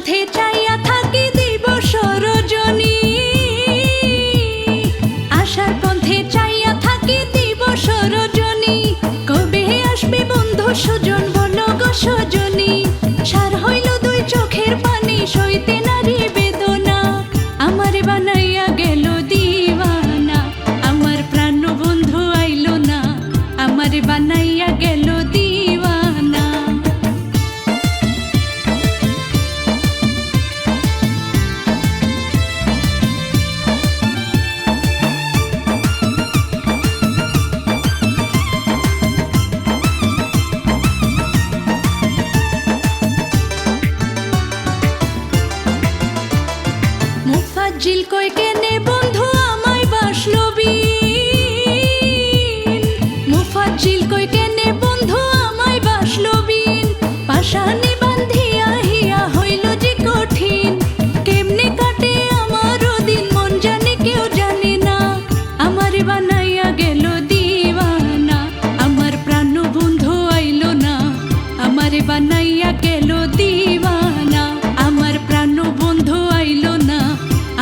পথে চাইয়া থাকি দিবস রজনী, আশার পথে চাইয়া থাকি দিবস রজনী। কবে আসবে বন্ধু সুজন বলো গো সজনী, সার হইল দুই চোখের পানি সইতে নারী বেদনা। আমারে বানাইয়া গেল দিওয়ানা, আমার প্রাণ বন্ধু আইলো না, আমারে বানাইয়া গেল দিওয়ানা। মুফাজ্জিল কই কেনে বন্ধু আমায় বাসলো বিন, মুফাজ্জিল কই কেনে বন্ধু আমায় বাসলো বিন। পাশানে বান্ধিয়া হিয়া হইল যে কঠিন, কেমনে কাটে আমার দিন মন জানে কেউ জানে না। আমারে বানাইয়া গেল দিওয়ানা, আমার প্রাণ বন্ধু আইলো না, আমারে বানাইয়া গেল দিওয়ানা। আমার প্রাণ বন্ধু আইলো না,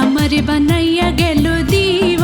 আমারে বানাইয়া গেল দিওয়ানা।